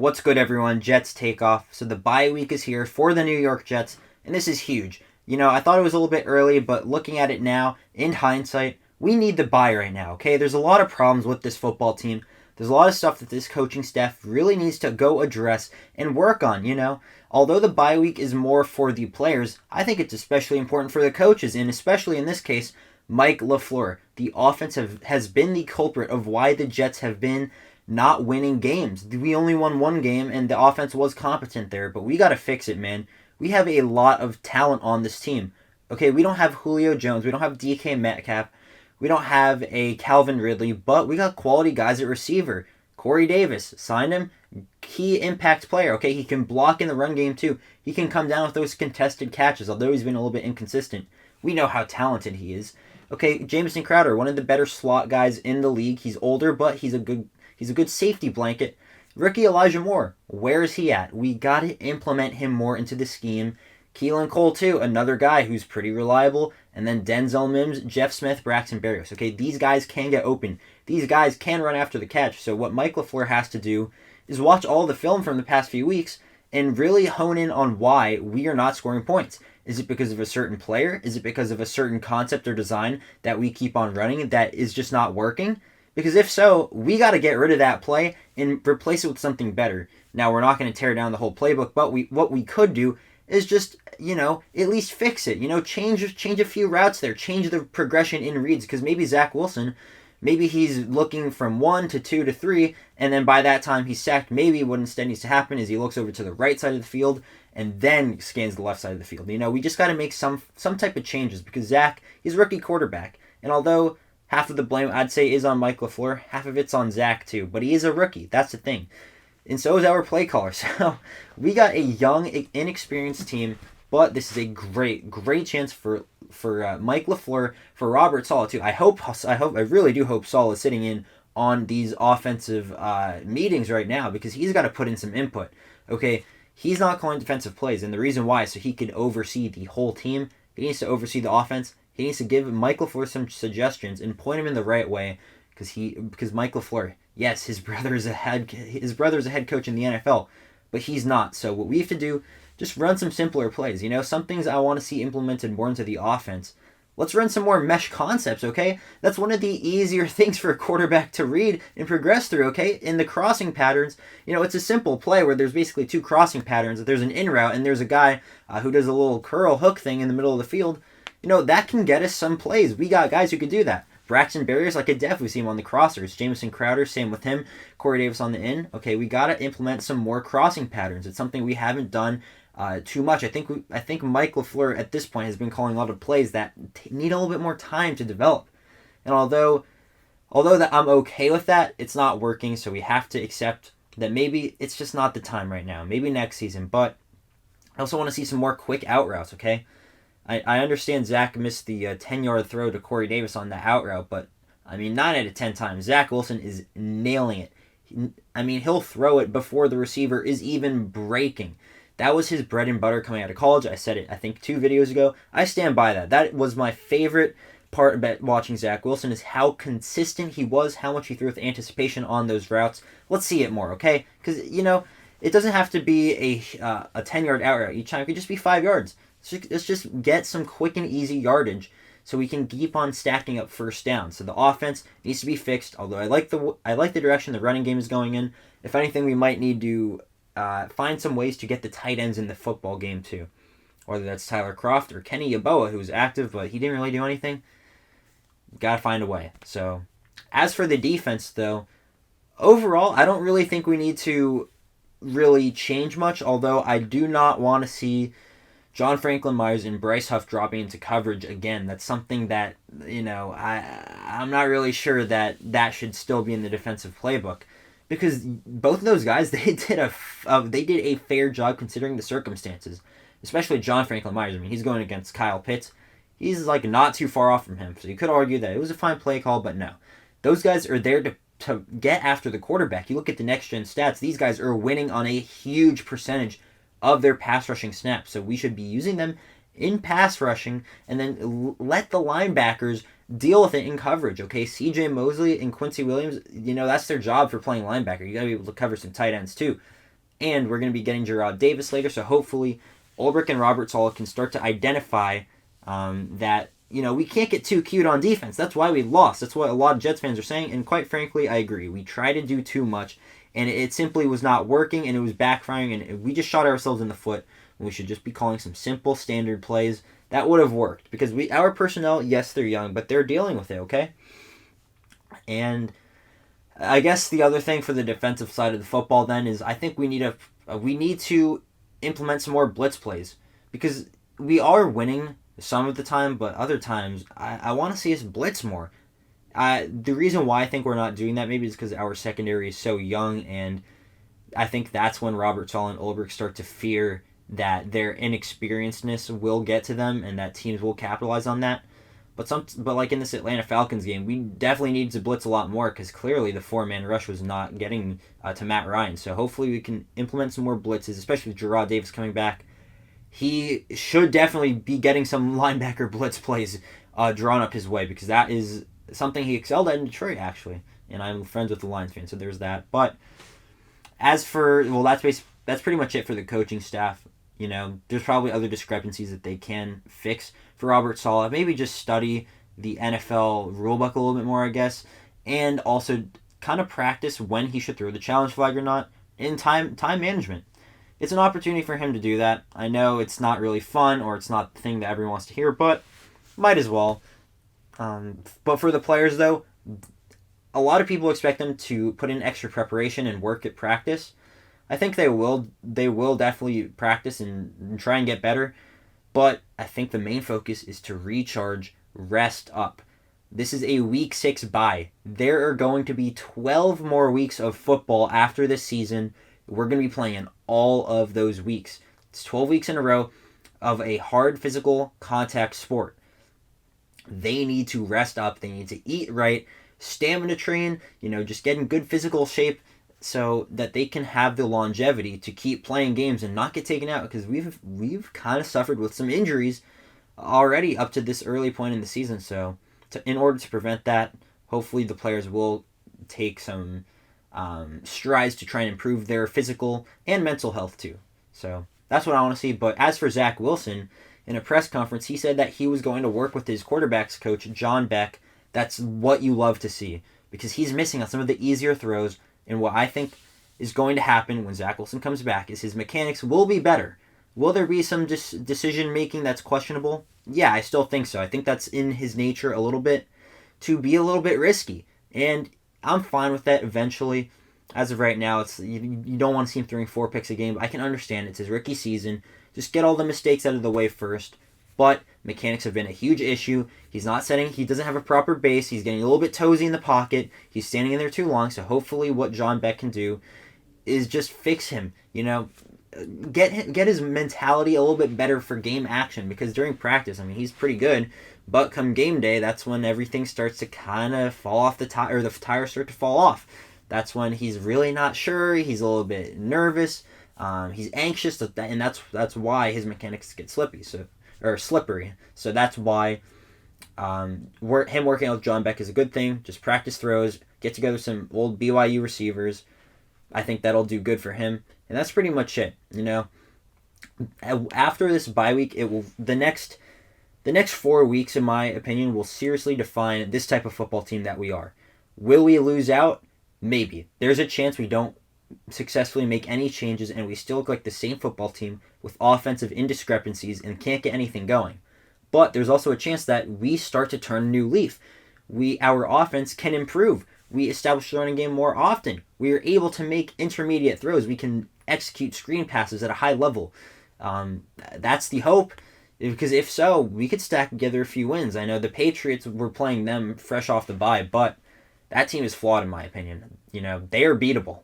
What's good, everyone? Jets takeoff. So the bye week is here for the New York Jets, and this is huge. I thought it was a little bit early, but looking at it now, in hindsight, we need the bye right now, okay? There's a lot of problems with this football team. There's a lot of stuff that this coaching staff really needs to go address and work on. Although the bye week is more for the players, I think it's especially important for the coaches, and especially in this case, Mike LaFleur. The offense has been the culprit of why the Jets have been not winning games. We only won one game, and the offense was competent there, but we got to fix it, man. We have a lot of talent on this team. Okay, we don't have Julio Jones. We don't have DK Metcalf. We don't have a Calvin Ridley, but we got quality guys at receiver. Corey Davis, signed him. Key impact player. Okay, he can block in the run game too. He can come down with those contested catches, although he's been a little bit inconsistent. We know how talented he is. Okay, Jamison Crowder, one of the better slot guys in the league. He's older, but he's a good safety blanket. Rookie Elijah Moore, where is he at? We got to implement him more into the scheme. Keelan Cole, too, another guy who's pretty reliable. And then Denzel Mims, Jeff Smith, Braxton Berrios. Okay, these guys can get open. These guys can run after the catch. So what Mike LaFleur has to do is watch all the film from the past few weeks and really hone in on why we are not scoring points. Is it because of a certain player? Is it because of a certain concept or design that we keep on running that is just not working? Because if so, we got to get rid of that play and replace it with something better. Now, we're not going to tear down the whole playbook, but what we could do is just, at least fix it. Change a few routes there. Change the progression in reads, because maybe Zach Wilson, maybe he's looking from 1 to 2 to 3, and then by that time he's sacked. Maybe what instead needs to happen is he looks over to the right side of the field and then scans the left side of the field. We just got to make some type of changes, because Zach, he's a rookie quarterback, and although half of the blame, I'd say, is on Mike LaFleur, half of it's on Zach, too. But he is a rookie. That's the thing. And so is our play caller. So we got a young, inexperienced team, but this is a great chance for Mike LaFleur, for Robert Saleh, too. I really do hope Saleh is sitting in on these offensive meetings right now, because he's got to put in some input. Okay, he's not calling defensive plays, and the reason why is so he can oversee the whole team. He needs to oversee the offense. He needs to give Mike LaFleur some suggestions and point him in the right way, because Mike LaFleur, yes, his brother is a head coach in the NFL, but he's not. So what we have to do, just run some simpler plays. Some things I want to see implemented more into the offense. Let's run some more mesh concepts, okay? That's one of the easier things for a quarterback to read and progress through, okay? In the crossing patterns, it's a simple play where there's basically two crossing patterns. There's an in route, and there's a guy who does a little curl hook thing in the middle of the field. That can get us some plays. We got guys who can do that. Braxton Berrios, I could definitely see him on the crossers. Jamison Crowder, same with him. Corey Davis on the in. Okay, we got to implement some more crossing patterns. It's something we haven't done too much. I think Mike LaFleur at this point has been calling a lot of plays that need a little bit more time to develop. And although that I'm okay with that, it's not working, so we have to accept that maybe it's just not the time right now. Maybe next season. But I also want to see some more quick out routes, okay? I understand Zach missed the 10-yard throw to Corey Davis on the out route, but, 9 out of 10 times, Zach Wilson is nailing it. He'll throw it before the receiver is even breaking. That was his bread and butter coming out of college. I said it, I think, 2 videos ago. I stand by that. That was my favorite part about watching Zach Wilson, is how consistent he was, how much he threw with anticipation on those routes. Let's see it more, okay? Because, it doesn't have to be a 10-yard out route each time. It could just be 5 yards. Let's just get some quick and easy yardage so we can keep on stacking up first down. So the offense needs to be fixed, although I like the direction the running game is going in. If anything, we might need to find some ways to get the tight ends in the football game too. Whether that's Tyler Croft or Kenny Yeboah, who was active, but he didn't really do anything. Got to find a way. So as for the defense, though, overall, I don't really think we need to really change much, although I do not want to see John Franklin Myers and Bryce Huff dropping into coverage again. That's something that, I'm not really sure that should still be in the defensive playbook, because both of those guys, they did a fair job considering the circumstances, especially John Franklin Myers. He's going against Kyle Pitts. He's not too far off from him, so you could argue that it was a fine play call, but no. Those guys are there to get after the quarterback. You look at the next-gen stats, these guys are winning on a huge percentage of their pass rushing snaps. So we should be using them in pass rushing and then let the linebackers deal with it in coverage, okay? CJ Mosley and Quincy Williams, that's their job for playing linebacker. You got to be able to cover some tight ends too. And we're going to be getting Jarrad Davis later, so hopefully Ulbrich and Robert Saleh can start to identify that, we can't get too cute on defense. That's why we lost. That's what a lot of Jets fans are saying, and quite frankly, I agree. We tried to do too much, and it simply was not working, and it was backfiring, and we just shot ourselves in the foot. We should just be calling some simple standard plays. That would have worked, because our personnel, yes, they're young, but they're dealing with it, okay? And I guess the other thing for the defensive side of the football then is I think we need to implement some more blitz plays, because we are winning some of the time, but other times I want to see us blitz more. The reason why I think we're not doing that maybe is because our secondary is so young, and I think that's when Robert Saleh and Ulbrich start to fear that their inexperiencedness will get to them and that teams will capitalize on that. But like in this Atlanta Falcons game, we definitely need to blitz a lot more, because clearly the 4-man rush was not getting to Matt Ryan. So hopefully we can implement some more blitzes, especially with Jarrad Davis coming back. He should definitely be getting some linebacker blitz plays drawn up his way, because that is something he excelled at in Detroit, actually. And I'm friends with the Lions fan, so there's that. But as for, that's pretty much it for the coaching staff. There's probably other discrepancies that they can fix for Robert Saleh. Maybe just study the NFL rulebook a little bit more, I guess, and also kind of practice when he should throw the challenge flag or not in time management. It's an opportunity for him to do that. I know it's not really fun, or it's not the thing that everyone wants to hear, but might as well. But for the players, though, a lot of people expect them to put in extra preparation and work at practice. I think they will definitely practice and try and get better, but I think the main focus is to recharge, rest up. This is a week 6 bye. There are going to be 12 more weeks of football after this season. We're going to be playing in all of those weeks. It's 12 weeks in a row of a hard physical contact sport. They need to rest up. They need to eat right, stamina train, just get in good physical shape so that they can have the longevity to keep playing games and not get taken out, because we've kind of suffered with some injuries already up to this early point in the season. So in order to prevent that, hopefully the players will take some strides to try and improve their physical and mental health too. So that's what I want to see. But as for Zach Wilson, in a press conference, he said that he was going to work with his quarterbacks coach, John Beck. That's what you love to see, because he's missing on some of the easier throws. And what I think is going to happen when Zach Wilson comes back is his mechanics will be better. Will there be some decision-making that's questionable? Yeah, I still think so. I think that's in his nature a little bit, to be a little bit risky. And I'm fine with that eventually. As of right now, you don't want to see him throwing 4 picks a game. But I can understand it's his rookie season. Just get all the mistakes out of the way first. But mechanics have been a huge issue. He doesn't have a proper base. He's getting a little bit toesy in the pocket. He's standing in there too long. So hopefully what John Beck can do is just fix him. Get his mentality a little bit better for game action, because during practice, he's pretty good. But come game day, that's when everything starts to kind of fall off the tire, or the tires start to fall off. That's when he's really not sure. He's a little bit nervous. He's anxious, and that's why his mechanics get slippery. So that's why him working out with John Beck is a good thing. Just practice throws, get together some old BYU receivers. I think that'll do good for him, and that's pretty much it. After this bye week, the next 4 weeks, in my opinion, will seriously define this type of football team that we are. Will we lose out? Maybe. There's a chance we don't successfully make any changes and we still look like the same football team with offensive indiscrepancies and can't get anything going. But there's also a chance that we start to turn a new leaf. Our offense can improve. We establish the running game more often. We are able to make intermediate throws. We can execute screen passes at a high level. That's the hope, because if so, we could stack together a few wins. I know the Patriots, were playing them fresh off the bye, but that team is flawed in my opinion. They are beatable.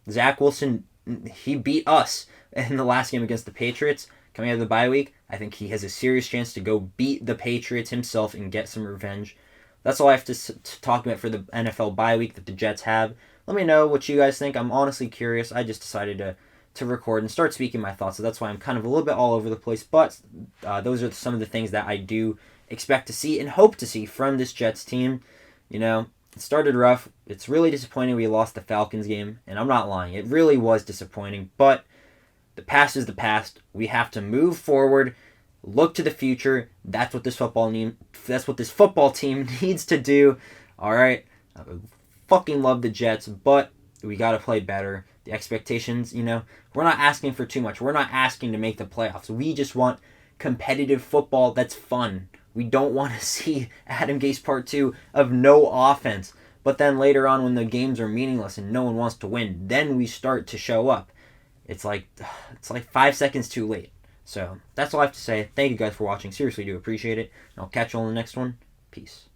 Zach Wilson, he beat us in the last game against the Patriots coming out of the bye week. I think he has a serious chance to go beat the Patriots himself and get some revenge. That's all I have to talk about for the NFL bye week that the Jets have. Let me know what you guys think. I'm honestly curious. I just decided to record and start speaking my thoughts, so that's why I'm kind of a little bit all over the place. But those are some of the things that I do expect to see and hope to see from this Jets team. It started rough. It's really disappointing we lost the Falcons game, and I'm not lying. It really was disappointing, but the past is the past. We have to move forward, look to the future. That's what this football team needs to do. All right. I fucking love the Jets, but we got to play better. The expectations, we're not asking for too much. We're not asking to make the playoffs. We just want competitive football that's fun. We don't want to see Adam Gase Part 2 of no offense. But then later on when the games are meaningless and no one wants to win, then we start to show up. It's like 5 seconds too late. So that's all I have to say. Thank you guys for watching. Seriously do appreciate it. And I'll catch you on the next one. Peace.